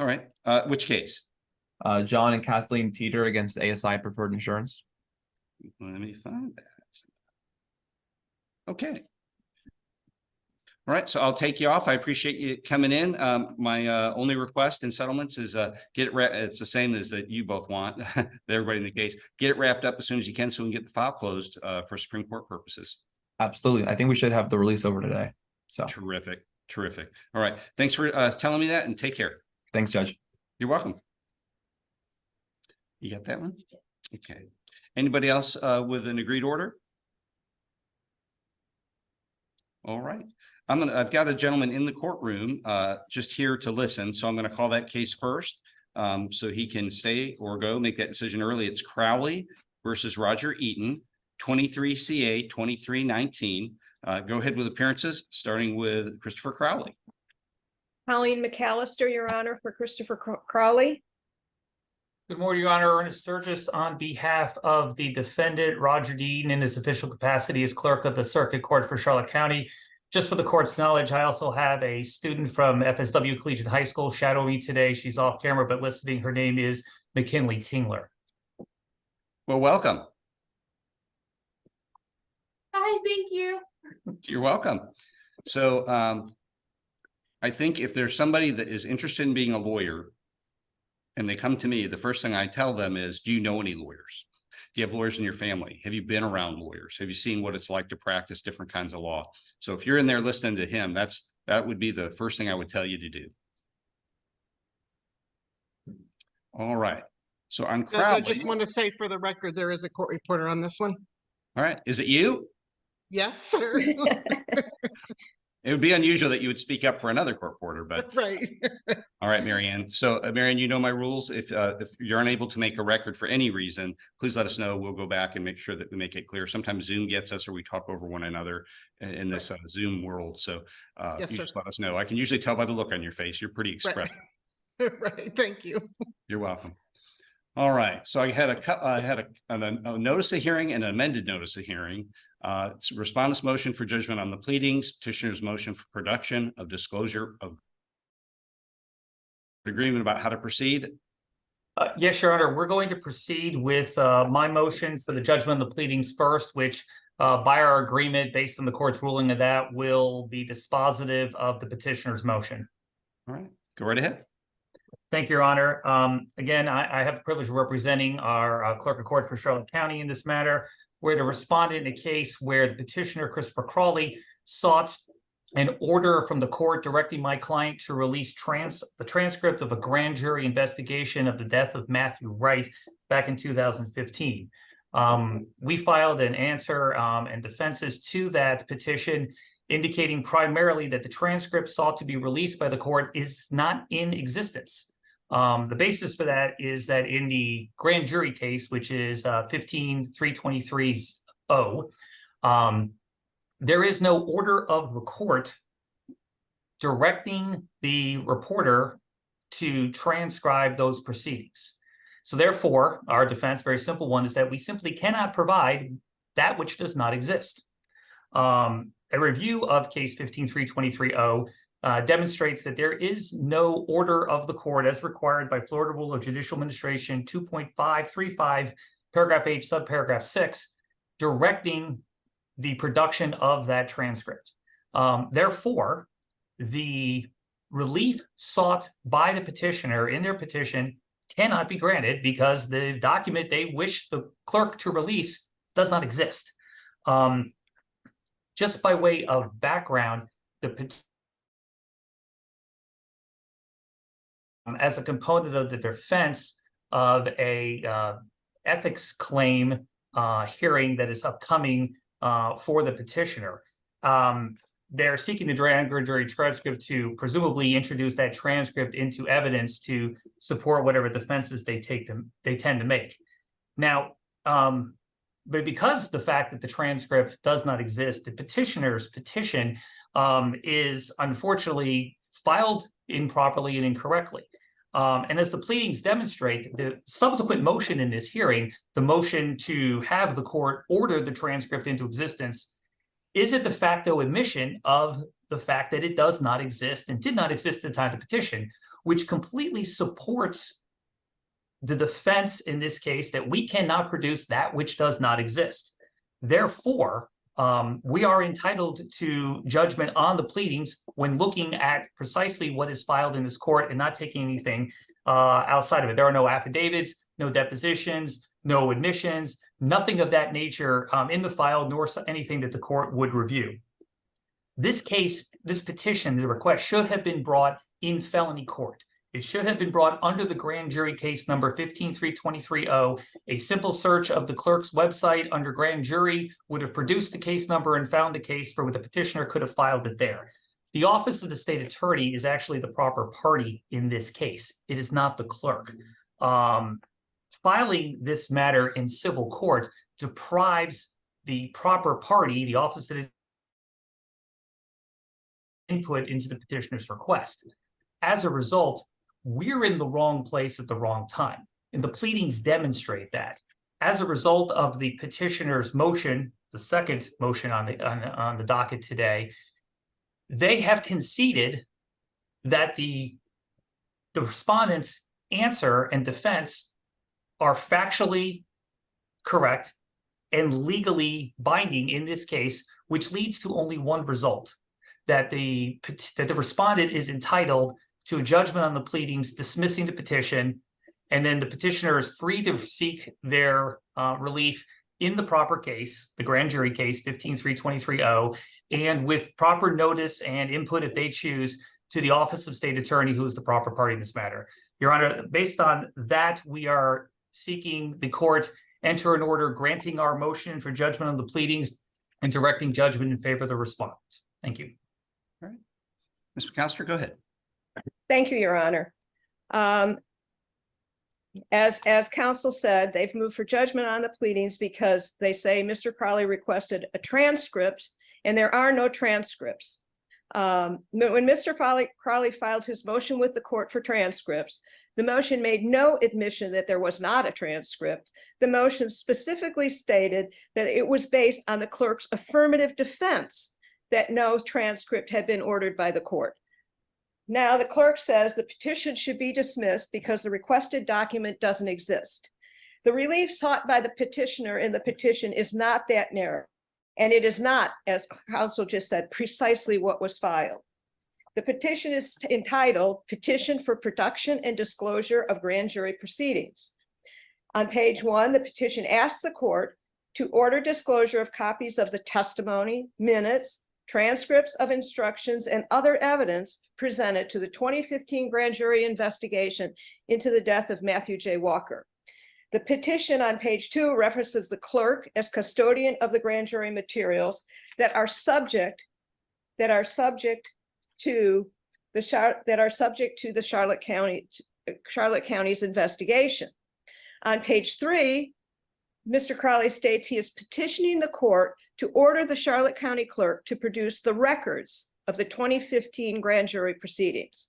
All right. Which case? John and Kathleen Teeter against ASI Preferred Insurance. Let me find that. Okay. All right, so I'll take you off. I appreciate you coming in. My only request in settlements is get it. It's the same as that you both want. Everybody in the case, get it wrapped up as soon as you can, so we can get the file closed for Supreme Court purposes. Absolutely, I think we should have the release over today. So terrific, terrific. All right, thanks for telling me that, and take care. Thanks, Judge. You're welcome. You got that one? Okay. Anybody else with an agreed order? All right. I've got a gentleman in the courtroom just here to listen. So I'm going to call that case first. So he can stay or go, make that decision early. It's Crowley versus Roger Eaton, 23 CA 2319. Go ahead with appearances, starting with Christopher Crowley. Colleen McAllister, Your Honor, for Christopher Crowley. Good morning, Your Honor. Ernest Sturgis on behalf of the defendant, Roger D. Eaton, in his official capacity as clerk of the Circuit Court for Charlotte County. Just for the court's knowledge, I also have a student from FSW Collegiate High School shadowing me today. She's off camera, but listening. Her name is McKinley Tingler. Well, welcome. Hi, thank you. You're welcome. So I think if there's somebody that is interested in being a lawyer and they come to me, the first thing I tell them is, do you know any lawyers? Do you have lawyers in your family? Have you been around lawyers? Have you seen what it's like to practice different kinds of law? So if you're in there listening to him, that would be the first thing I would tell you to do. All right. So on Crowley, I just want to say for the record, there is a court reporter on this one. All right. Is it you? Yes, sir. It would be unusual that you would speak up for another court reporter, but right. All right, Marianne. So Marianne, you know my rules. If you're unable to make a record for any reason, please let us know. We'll go back and make sure that we make it clear. Sometimes Zoom gets us, or we talk over one another in this Zoom world. So Yes, you sir. just let us know. I can usually tell by the look on your face. You're pretty expressive. Right. Thank you. You're welcome. All right. So I had a notice of hearing and an amended notice of hearing. It's respondent's motion for judgment on the pleadings, petitioner's motion for production of disclosure of agreement about how to proceed. Yes, Your Honor. We're going to proceed with my motion for the judgment on the pleadings first, which by our agreement, based on the court's ruling of that, will be dispositive of the petitioner's motion. All right. Go right ahead. Thank you, Your Honor. Again, I have the privilege of representing our clerk of court for Charlotte County in this matter. We're the respondent in a case where the petitioner, Christopher Crowley, sought an order from the court directing my client to release the transcript of a grand jury investigation of the death of Matthew Wright back in 2015. We filed an answer and defenses to that petition, indicating primarily that the transcript sought to be released by the court is not in existence. The basis for that is that in the grand jury case, which is 15-323-0, there is no order of the court directing the reporter to transcribe those proceedings. So therefore, our defense, very simple one, is that we simply cannot provide that which does not exist. A review of case 15-323-0 demonstrates that there is no order of the court as required by Florida Rule of Judicial Administration 2.535, paragraph H, subparagraph 6, directing the production of that transcript. Therefore, the relief sought by the petitioner in their petition cannot be granted because the document they wish the clerk to release does not exist. Just by way of background, as a component of the defense of a ethics claim hearing that is upcoming for the petitioner. They're seeking the grand jury transcript to presumably introduce that transcript into evidence to support whatever defenses they tend to make. Now, but because the fact that the transcript does not exist, the petitioner's petition is unfortunately filed improperly and incorrectly. And as the pleadings demonstrate, the subsequent motion in this hearing, the motion to have the court order the transcript into existence, is a de facto admission of the fact that it does not exist and did not exist at the time of the petition, which completely supports the defense in this case that we cannot produce that which does not exist. Therefore, we are entitled to judgment on the pleadings when looking at precisely what is filed in this court and not taking anything outside of it. There are no affidavits, no depositions, no admissions, nothing of that nature in the file, nor anything that the court would review. This case, this petition, the request should have been brought in felony court. It should have been brought under the grand jury case number 15-3230. A simple search of the clerk's website under grand jury would have produced the case number and found the case for what the petitioner could have filed it there. The office of the state attorney is actually the proper party in this case. It is not the clerk. Filing this matter in civil court deprives the proper party, the office that is input into the petitioner's request. As a result, we're in the wrong place at the wrong time, and the pleadings demonstrate that. As a result of the petitioner's motion, the second motion on the docket today, they have conceded that the respondent's answer and defense are factually correct and legally binding in this case, which leads to only one result, that the respondent is entitled to a judgment on the pleadings dismissing the petition, and then the petitioner is free to seek their relief in the proper case, the grand jury case 15-3230, and with proper notice and input, if they choose, to the office of state attorney, who is the proper party in this matter. Your Honor, based on that, we are seeking the court enter an order granting our motion for judgment on the pleadings and directing judgment in favor of the respondent. Thank you. All right. Ms. McAllister, go ahead. Thank you, Your Honor. As counsel said, they've moved for judgment on the pleadings because they say Mr. Crowley requested a transcript, and there are no transcripts. When Mr. Crowley filed his motion with the court for transcripts, the motion made no admission that there was not a transcript. The motion specifically stated that it was based on the clerk's affirmative defense that no transcript had been ordered by the court. Now, the clerk says the petition should be dismissed because the requested document doesn't exist. The relief sought by the petitioner in the petition is not that narrow, and it is not, as counsel just said, precisely what was filed. The petition is entitled Petition for Production and Disclosure of Grand Jury Proceedings. On page 1, the petition asks the court to order disclosure of copies of the testimony, minutes, transcripts of instructions, and other evidence presented to the 2015 grand jury investigation into the death of Matthew J. Walker. The petition on page 2 references the clerk as custodian of the grand jury materials that are subject to the Charlotte County's investigation. On page 3, Mr. Crowley states he is petitioning the court to order the Charlotte County clerk to produce the records of the 2015 grand jury proceedings.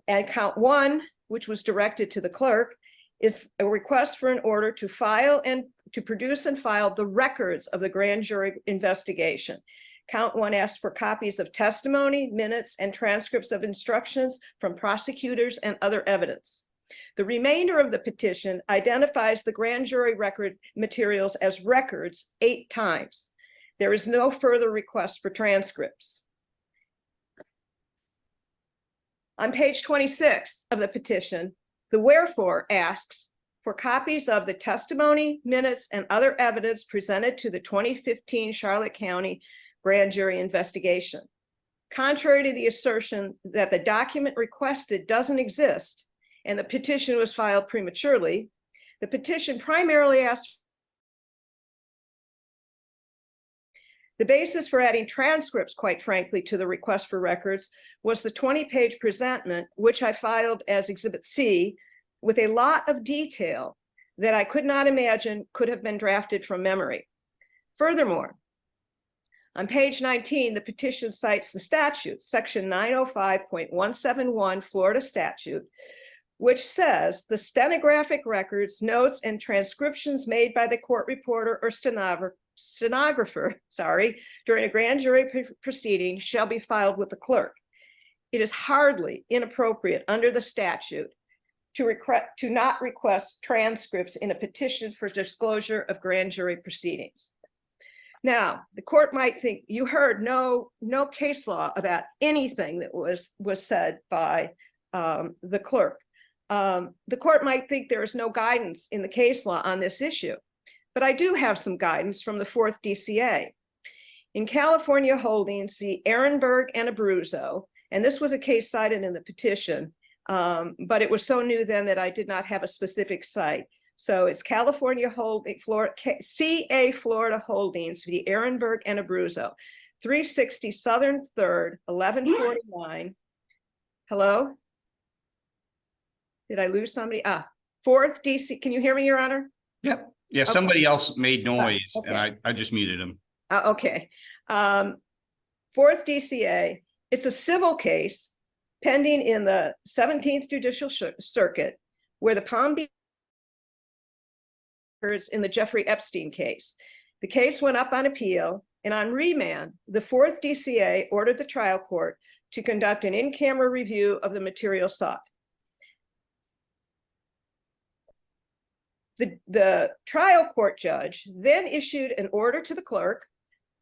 And count 1, which was directed to the clerk, is a request for an order to file and to produce and file the records of the grand jury investigation. Count 1 asks for copies of testimony, minutes, and transcripts of instructions from prosecutors and other evidence. The remainder of the petition identifies the grand jury record materials as records 8 times. There is no further request for transcripts. On page 26 of the petition, the wherefore asks for copies of the testimony, minutes, and other evidence presented to the 2015 Charlotte County grand jury investigation. Contrary to the assertion that the document requested doesn't exist and the petition was filed prematurely, the petition primarily asks. The basis for adding transcripts, quite frankly, to the request for records was the 20-page presentment, which I filed as Exhibit C, with a lot of detail that I could not imagine could have been drafted from memory. Furthermore, on page 19, the petition cites the statute, section 905.171 Florida statute, which says the stenographic records, notes, and transcriptions made by the court reporter or stenographer during a grand jury proceeding shall be filed with the clerk. it is hardly inappropriate under the statute to not request transcripts in a petition for disclosure of grand jury proceedings. Now, the court might think you heard no case law about anything that was said by the clerk. The court might think there is no guidance in the case law on this issue, but I do have some guidance from the 4th DCA. In California Holdings v. Ehrenberg and Abruzzo, and this was a case cited in the petition, but it was so new then that I did not have a specific site. So it's California Holding, Florida, CA Florida Holdings v. Ehrenberg and Abruzzo, 360 Southern 3rd, 1149. Hello? Did I lose somebody? 4th DC. Can you hear me, Your Honor? Yep. Yeah, Okay. somebody else made noise okay. and I just muted him. Okay. 4th DCA. It's a civil case pending in the 17th Judicial Circuit, where the Palm Beach in the Jeffrey Epstein case. The case went up on appeal, and on remand, the 4th DCA ordered the trial court to conduct an in-camera review of the material sought. The trial court judge then issued an order to the clerk,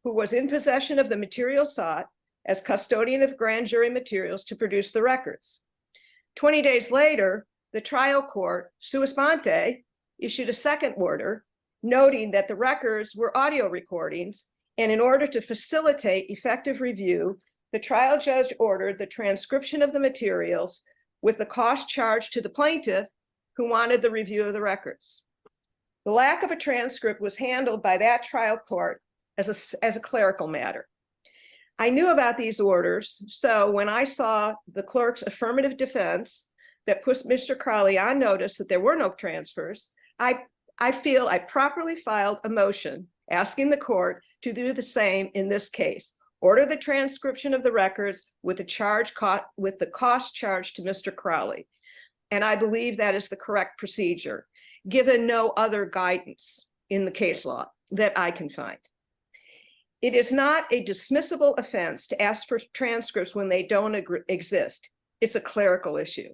who was in possession of the material sought, as custodian of grand jury materials, to produce the records. 20 days later, the trial court, sua sponte, issued a second order noting that the records were audio recordings, and in order to facilitate effective review, the trial judge ordered the transcription of the materials with the cost charged to the plaintiff who wanted the review of the records. The lack of a transcript was handled by that trial court as a clerical matter. I knew about these orders, so when I saw the clerk's affirmative defense that put Mr. Crowley on notice that there were no transfers, I feel I properly filed a motion asking the court to do the same in this case. Order the transcription of the records with the cost charged to Mr. Crowley. And I believe that is the correct procedure, given no other guidance in the case law that I can find. It is not a dismissible offense to ask for transcripts when they don't exist. It's a clerical issue.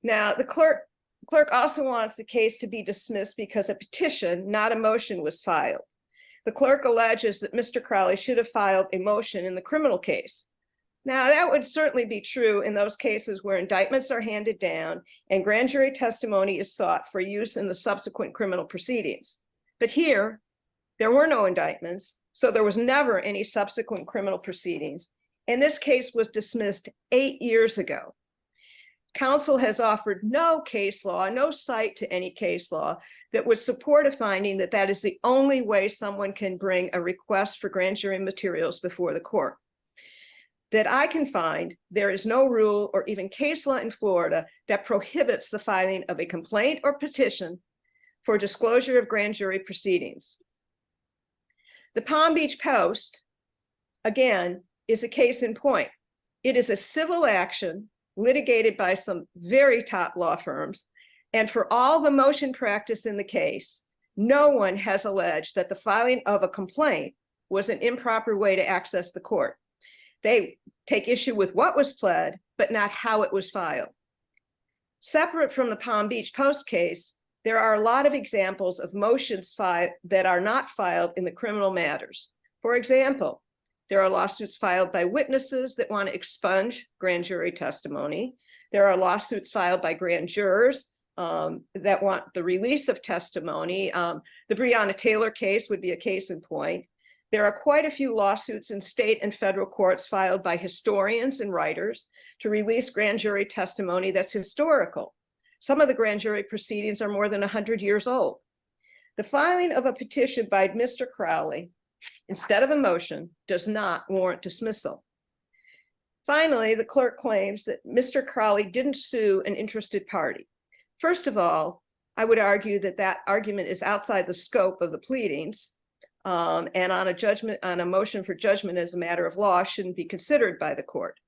Now, the clerk also wants the case to be dismissed because a petition, not a motion, was filed. The clerk alleges that Mr. Crowley should have filed a motion in the criminal case. Now, that would certainly be true in those cases where indictments are handed down and grand jury testimony is sought for use in the subsequent criminal proceedings. But here, there were no indictments, so there was never any subsequent criminal proceedings, and this case was dismissed 8 years ago. Counsel has offered no case law, no cite to any case law that would support a finding that that is the only way someone can bring a request for grand jury materials before the court. That I can find, there is no rule or even case law in Florida that prohibits the filing of a complaint or petition for disclosure of grand jury proceedings. The Palm Beach Post, again, is a case in point. It is a civil action litigated by some very top law firms, and for all the motion practice in the case, no one has alleged that the filing of a complaint was an improper way to access the court. They take issue with what was pled, but not how it was filed. Separate from the Palm Beach Post case, there are a lot of examples of motions that are not filed in the criminal matters. For example, there are lawsuits filed by witnesses that want to expunge grand jury testimony. There are lawsuits filed by grand jurors that want the release of testimony. The Breonna Taylor case would be a case in point. There are quite a few lawsuits in state and federal courts filed by historians and writers to release grand jury testimony that's historical. Some of the grand jury proceedings are more than 100 years old. The filing of a petition by Mr. Crowley instead of a motion does not warrant dismissal. Finally, the clerk claims that Mr. Crowley didn't sue an interested party. First of all, I would argue that that argument is outside the scope of the pleadings, and on a motion for judgment as a matter of law shouldn't be considered by the court.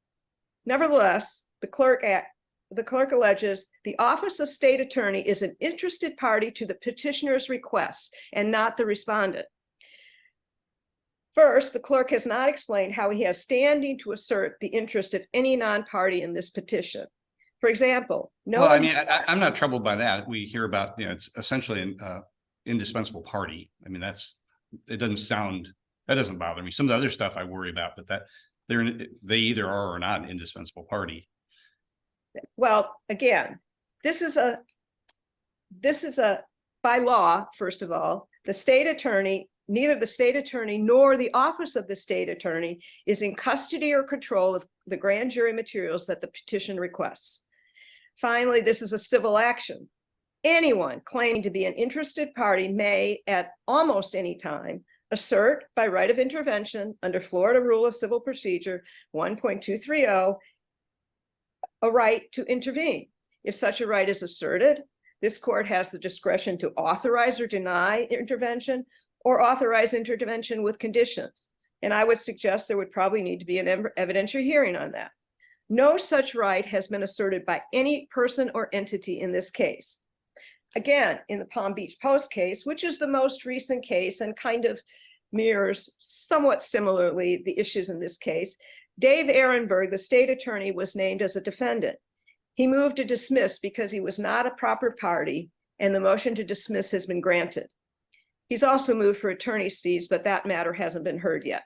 Nevertheless, the clerk alleges the Office of State Attorney is an interested party to the petitioner's request and not the respondent. First, the clerk has not explained how he has standing to assert the interest of any non-party in this petition. For example, no. Well, I mean, I'm not troubled by that. We hear about, it's essentially an indispensable party. I mean, it doesn't bother me. Some of the other stuff I worry about, but they either are or not an indispensable party. Well, again, this is a by law, first of all, the state attorney, neither the state attorney nor the office of the state attorney is in custody or control of the grand jury materials that the petition requests. Finally, this is a civil action. Anyone claiming to be an interested party may, at almost any time, assert by right of intervention under Florida Rule of Civil Procedure 1.230 a right to intervene. If such a right is asserted, this court has the discretion to authorize or deny intervention or authorize intervention with conditions. And I would suggest there would probably need to be an evidentiary hearing on that. No such right has been asserted by any person or entity in this case. Again, in the Palm Beach Post case, which is the most recent case and kind of mirrors somewhat similarly the issues in this case, Dave Ehrenberg, the state attorney, was named as a defendant. He moved to dismiss because he was not a proper party, and the motion to dismiss has been granted. He's also moved for attorney's fees, but that matter hasn't been heard yet.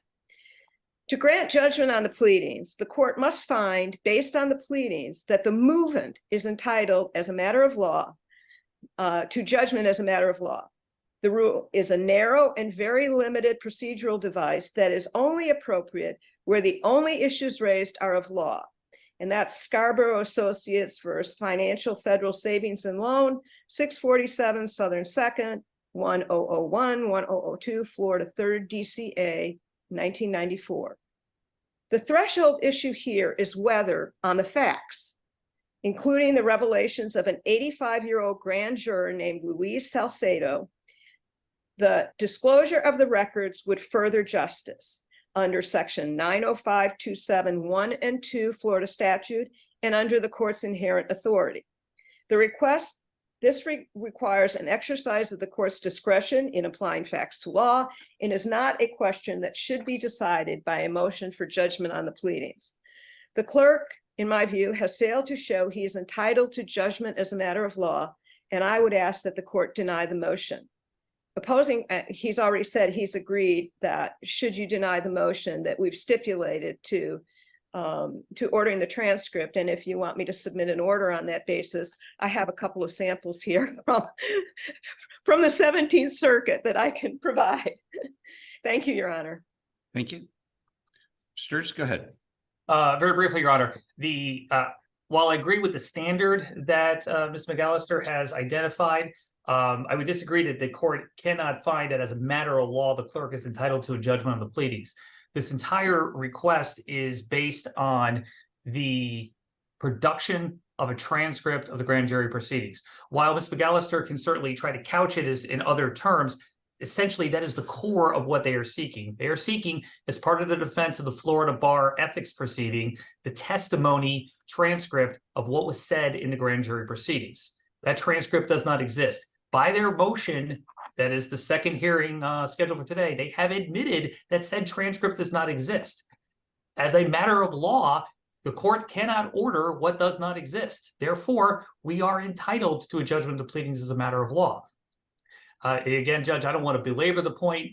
To grant judgment on the pleadings, the court must find, based on the pleadings, that the movant is entitled as a matter of law to judgment as a matter of law. The rule is a narrow and very limited procedural device that is only appropriate where the only issues raised are of law. And that's Scarborough Associates versus Financial Federal Savings and Loan, 647 Southern 2nd, 1001, 1002, Florida 3rd, DCA, 1994. The threshold issue here is whether, on the facts, including the revelations of an 85-year-old grand juror named Luis Salcedo, the disclosure of the records would further justice under section 905(271) and 2 Florida statute and under the court's inherent authority. This requires an exercise of the court's discretion in applying facts to law and is not a question that should be decided by a motion for judgment on the pleadings. The clerk, in my view, has failed to show he is entitled to judgment as a matter of law, and I would ask that the court deny the motion. Opposing, he's already said he's agreed that should you deny the motion that we've stipulated to ordering the transcript. And if you want me to submit an order on that basis, I have a couple of samples here from the 17th Circuit that I can provide. Thank you, Your Honor. Thank you. Sturz, go ahead. Very briefly, Your Honor, while I agree with the standard that Ms. McAllister has identified, I would disagree that the court cannot find that as a matter of law, the clerk is entitled to a judgment on the pleadings. This entire request is based on the production of a transcript of the grand jury proceedings. While Ms. McAllister can certainly try to couch it as in other terms, essentially that is the core of what they are seeking. They are seeking, as part of the defense of the Florida Bar ethics proceeding, the testimony transcript of what was said in the grand jury proceedings. That transcript does not exist. By their motion, that is the second hearing scheduled for today, they have admitted that said transcript does not exist. As a matter of law, the court cannot order what does not exist. Therefore, we are entitled to a judgment of the pleadings as a matter of law. Again, Judge, I don't want to belabor the point.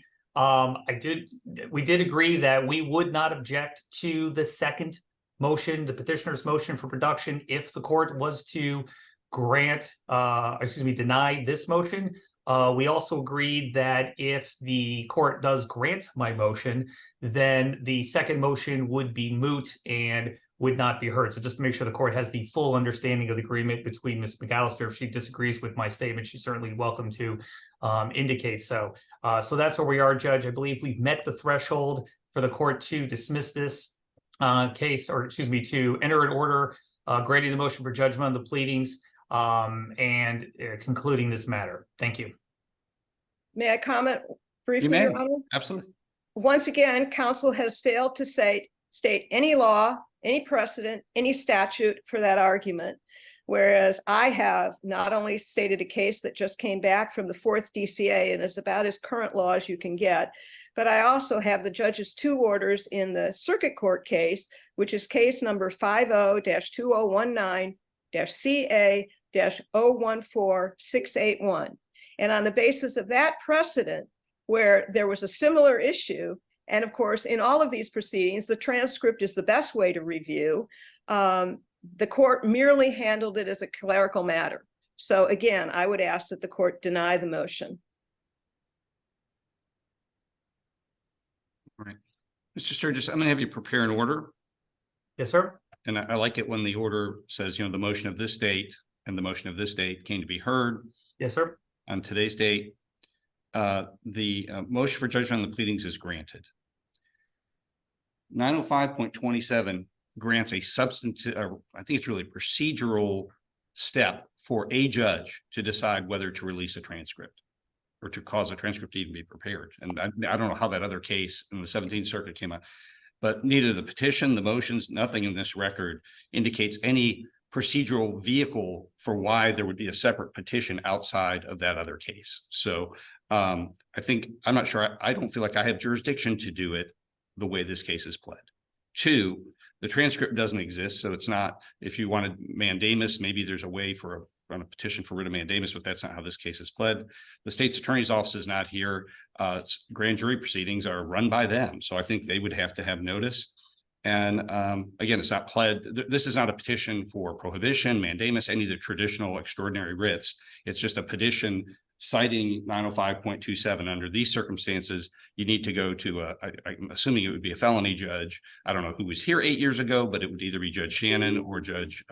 We did agree that we would not object to the second motion, the petitioner's motion for production, if the court was to deny this motion. We also agreed that if the court does grant my motion, then the second motion would be moot and would not be heard. So just to make sure the court has the full understanding of the agreement between Ms. McAllister. If she disagrees with my statement, she's certainly welcome to indicate so. So that's where we are, Judge. I believe we've met the threshold for the court to dismiss this case, or excuse me, to enter an order granting the motion for judgment on the pleadings and concluding this matter. Thank you. May I comment briefly, You may. Your Honor? Absolutely. Once again, counsel has failed to state any law, any precedent, any statute for that argument. Whereas I have not only stated a case that just came back from the 4th DCA and is about as current law as you can get, but I also have the judge's 2 orders in the circuit court case, which is case number 50-2019-CA-014681. And on the basis of that precedent, where there was a similar issue, and of course, in all of these proceedings, the transcript is the best way to review, the court merely handled it as a clerical matter. So again, I would ask that the court deny the motion. All right. Mr. Sturgis, I'm going to have you prepare an order. Yes, sir. And I like it when the order says, the motion of this date and the motion of this date came to be heard Yes, sir. on today's date. The motion for judgment on the pleadings is granted. 905.27 grants a substantive, I think it's really a procedural step for a judge to decide whether to release a transcript or to cause a transcript to even be prepared. And I don't know how that other case in the 17th Circuit came out, but neither the petition, the motions, nothing in this record indicates any procedural vehicle for why there would be a separate petition outside of that other case. So I think, I'm not sure, I don't feel like I have jurisdiction to do it the way this case is pled. 2, the transcript doesn't exist, so it's not, if you wanted mandamus, maybe there's a way for a petition for writ of mandamus, but that's not how this case is pled. The state's attorney's office is not here. Grand jury proceedings are run by them, so I think they would have to have notice. And again, it's not pled. This is not a petition for prohibition, mandamus, any of the traditional extraordinary writs. It's just a petition citing 905.27. Under these circumstances, you need to go to I'm assuming it would be a felony judge. I don't know who was here 8 years ago, but it would either be Judge Shannon or Judge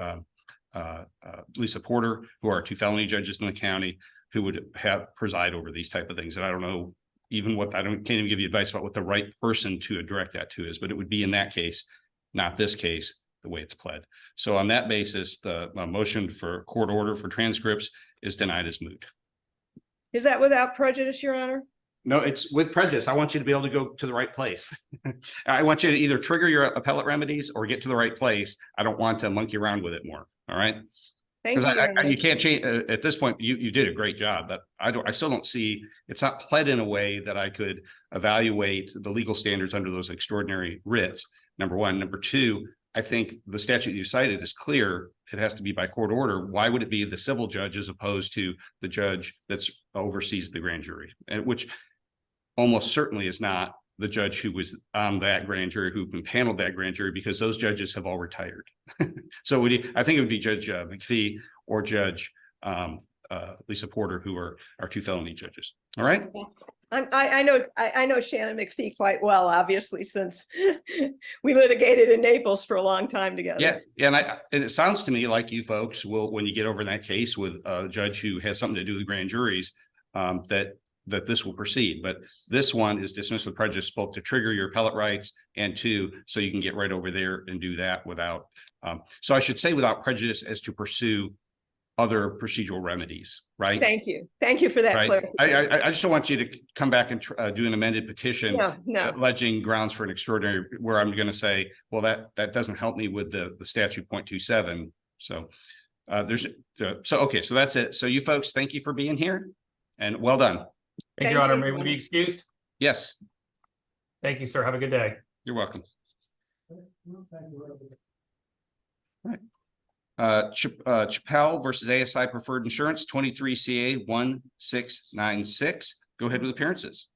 Lisa Porter, who are 2 felony judges in the county, who would preside over these type of things. And I don't know even can't even give you advice about what the right person to direct that to is, but it would be in that case, not this case, the way it's pled. So on that basis, the motion for court order for transcripts is denied as moot. Is that without prejudice, Your Honor? No, it's with prejudice. I want you to be able to go to the right place. I want you to either trigger your appellate remedies or get to the right place. I don't want to monkey around with it more. All right. Thank you. Because you can't change at this point. You did a great job, but I still don't see, it's not pled in a way that I could evaluate the legal standards under those extraordinary writs. Number one. Number 2, I think the statute you cited is clear. It has to be by court order. Why would it be the civil judge as opposed to the judge that's oversees the grand jury, and which almost certainly is not the judge who was on that grand jury, who paneled that grand jury, because those judges have all retired. So I think it would be Judge McPhee or Judge Lisa Porter, who are our 2 felony judges. All right. I know Shannon McPhee quite well, obviously, since we litigated in Naples for a long time together. Yeah, and it sounds to me like you folks will, when you get over in that case with a judge who has something to do with grand juries, that this will proceed. But this one is dismissed with prejudice, both to trigger your appellate rights and 2, so you can get right over there and do that without. So I should say without prejudice as to pursue other procedural remedies, right? Thank you. Thank you for that. Right. I just don't want you to come back and do an amended petition No. alleging grounds for an extraordinary, where I'm going to say, well, that doesn't help me with the statute 0.27. So okay, so that's it. So you folks, thank you for being here and well done. Thank you, Your Honor. May we be excused? Yes, Thank you, sir. Have a good day. you're welcome. Right. Chappelle versus ASI Preferred Insurance, 23 CA 1696. Go ahead with appearances.